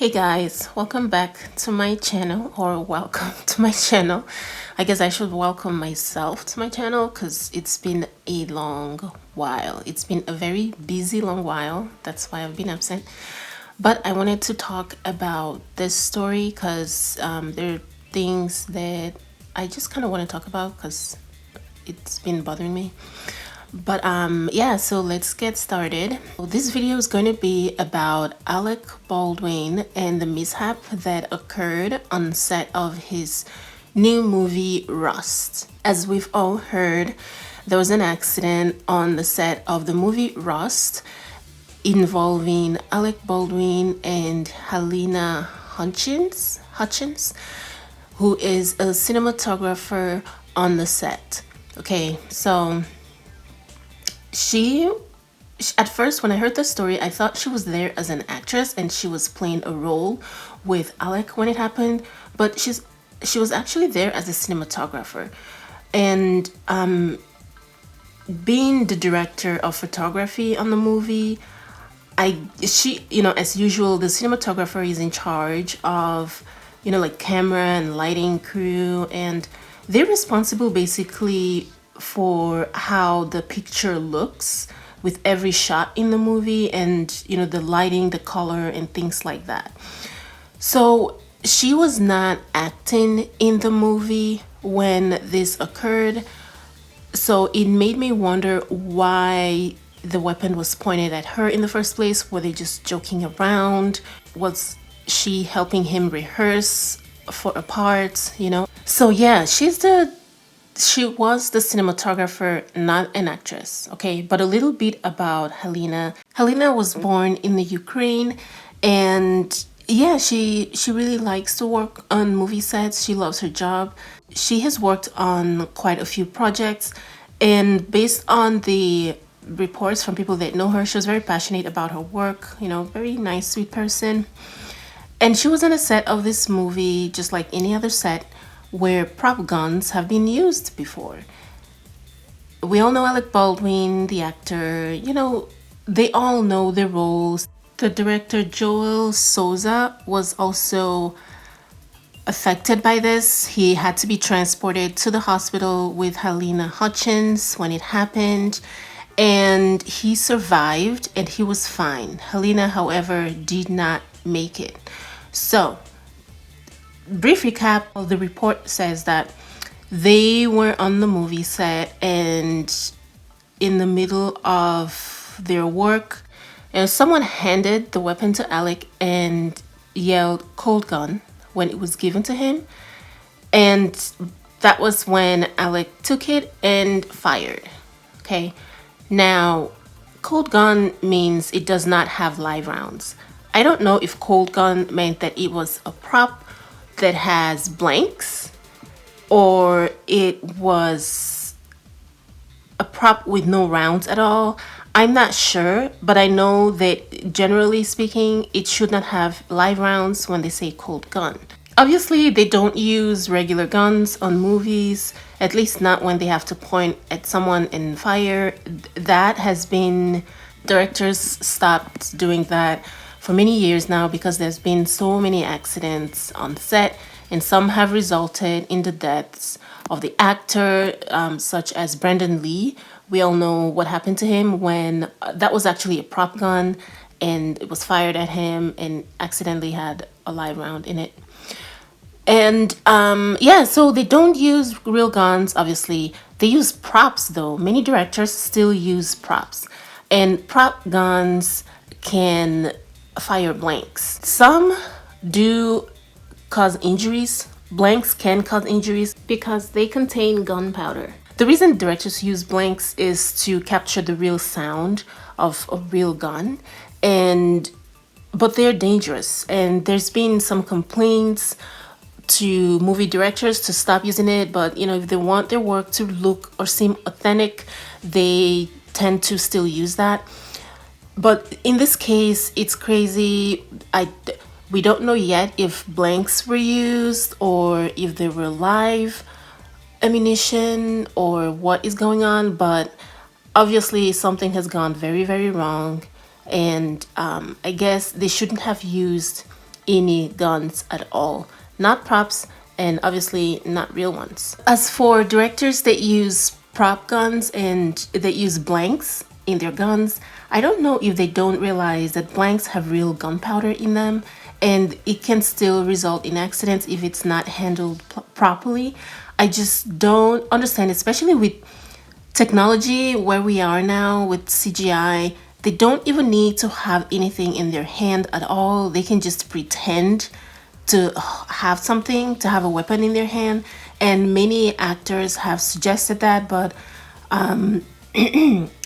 Hey guys, welcome back to my channel, or welcome to my channel. I guess I should welcome myself to my channel because it's been a long while. It's been a very busy long while. That's why I've been absent. But I wanted to talk about this story because there are things that I just kind of want to talk about because it's been bothering me. But yeah, so let's get started. This video is going to be about Alec Baldwin and the mishap that occurred on set of his new movie Rust. As we've all heard, there was an accident on the set of the movie Rust involving Alec Baldwin and Halyna Hutchins, who is a cinematographer on the set. Okay, so she at first, when I heard the story, I thought she was there as an actress and she was playing a role with Alec when it happened, but she was actually there as a cinematographer. And being the director of photography on the movie, she as usual, the cinematographer is in charge of like camera and lighting crew, and they're responsible basically for how the picture looks with every shot in the movie, and the lighting, the color, and things like that. So she was not acting in the movie when this occurred, so it made me wonder why the weapon was pointed at her in the first place. Were they just joking around? Was she helping him rehearse for a part? So yeah, she was the cinematographer, not an actress. Okay, but a little bit about Halyna. Halyna was born in the Ukraine, and yeah, she really likes to work on movie sets. She loves her job. She has worked on quite a few projects, and based on the reports from people that know her, she was very passionate about her work. Very nice, sweet person. And she was on a set of this movie just like any other set where prop guns have been used before. We all know Alec Baldwin, the actor, they all know their roles. The director Joel Souza was also affected by this. He had to be transported to the hospital with Halyna Hutchins when it happened, and he survived and he was fine. Halyna, however, did not make it. So brief recap of the report says that they were on the movie set, and in the middle of their work, someone handed the weapon to Alec and yelled "cold gun" when it was given to him, and that was when Alec took it and fired. Okay, now cold gun means it does not have live rounds. I don't know if cold gun meant that it was a prop that has blanks, or it was a prop with no rounds at all. I'm not sure, but I know that generally speaking, it should not have live rounds when they say cold gun. Obviously, they don't use regular guns on movies, at least not when they have to point at someone and fire. That has been, directors stopped doing that for many years now because there's been so many accidents on set, and some have resulted in the deaths of the actor, such as Brandon Lee. We all know what happened to him when that was actually a prop gun and it was fired at him and accidentally had a live round in it. And yeah, so they don't use real guns, obviously. They use props though. Many directors still use props, and prop guns can fire blanks. Some do cause injuries. Blanks can cause injuries because they contain gunpowder. The reason directors use blanks is to capture the real sound of a real gun, but they're dangerous, and there's been some complaints to movie directors to stop using it, but if they want their work to look or seem authentic, they tend to still use that. But in this case, it's crazy. We don't know yet if blanks were used or if they were live ammunition or what is going on, but obviously something has gone very, very wrong, and I guess they shouldn't have used any guns at all, not props, and obviously not real ones. As for directors that use prop guns and that use blanks in their guns, I don't know if they don't realize that blanks have real gunpowder in them, and it can still result in accidents if it's not handled properly. I just don't understand, especially with technology where we are now with CGI. They don't even need to have anything in their hand at all. They can just pretend to have something, to have a weapon in their hand. And many actors have suggested that, but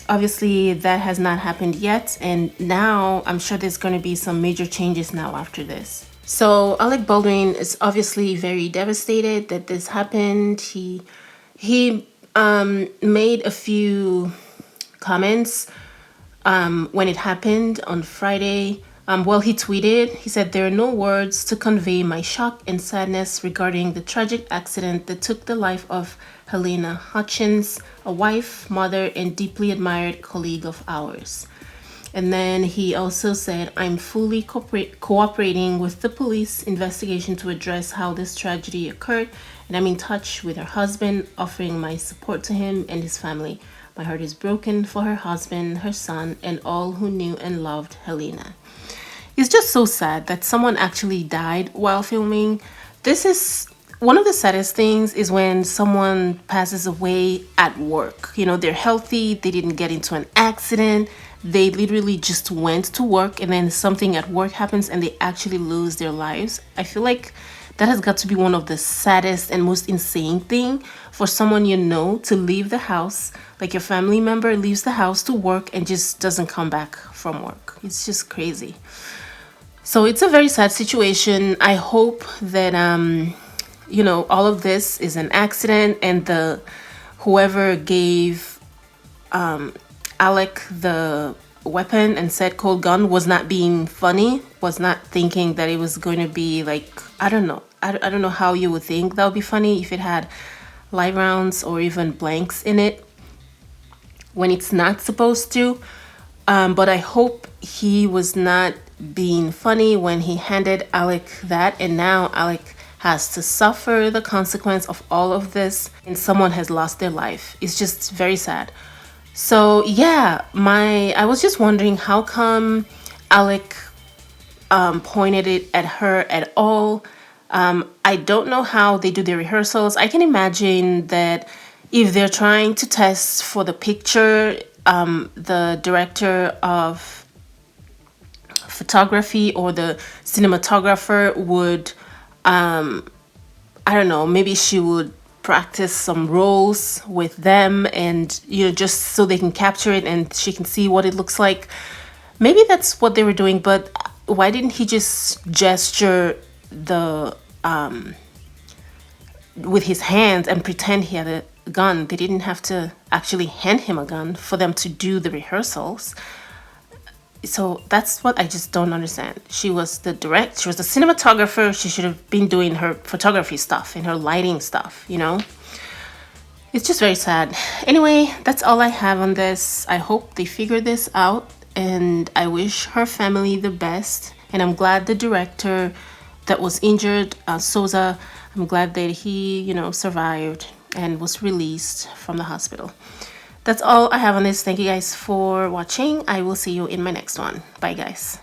obviously that has not happened yet. And now I'm sure there's going to be some major changes now after this. So Alec Baldwin is obviously very devastated that this happened. He made a few comments when it happened on Friday. Well, he tweeted, he said, "There are no words to convey my shock and sadness regarding the tragic accident that took the life of Halyna Hutchins, a wife, mother, and deeply admired colleague of ours." And then he also said, "I'm fully cooperating with the police investigation to address how this tragedy occurred, and I'm in touch with her husband, offering my support to him and his family. My heart is broken for her husband, her son, and all who knew and loved Halyna." It's just so sad that someone actually died while filming. This is one of the saddest things, is when someone passes away at work. You know, they're healthy, they didn't get into an accident, they literally just went to work, and then something at work happens and they actually lose their lives. I feel like that has got to be one of the saddest and most insane thing for someone you know to leave the house, like your family member leaves the house to work and just doesn't come back from work. It's just crazy. So it's a very sad situation. I hope that you know, all of this is an accident, and the whoever gave Alec the weapon and said cold gun was not being funny, was not thinking that it was going to be like, I don't know. I don't know how you would think that would be funny if it had live rounds or even blanks in it when it's not supposed to. But I hope he was not being funny when he handed Alec that, and now Alec has to suffer the consequence of all of this, and someone has lost their life. It's just very sad. So yeah, I was just wondering how come Alec pointed it at her at all. I don't know how they do their rehearsals. I can imagine that if they're trying to test for the picture, the director of photography or the cinematographer would, I don't know, maybe she would practice some roles with them, and you know, just so they can capture it and she can see what it looks like. Maybe that's what they were doing, but why didn't he just gesture the with his hands and pretend he had a gun? They didn't have to actually hand him a gun for them to do the rehearsals. So that's what I just don't understand. She was the cinematographer. She should have been doing her photography stuff and her lighting stuff, you know? It's just very sad. Anyway, that's all I have on this. I hope they figure this out, and I wish her family the best. And I'm glad the director that was injured, Souza, I'm glad that he, you know, survived and was released from the hospital. That's all I have on this. Thank you guys for watching. I will see you in my next one. Bye guys.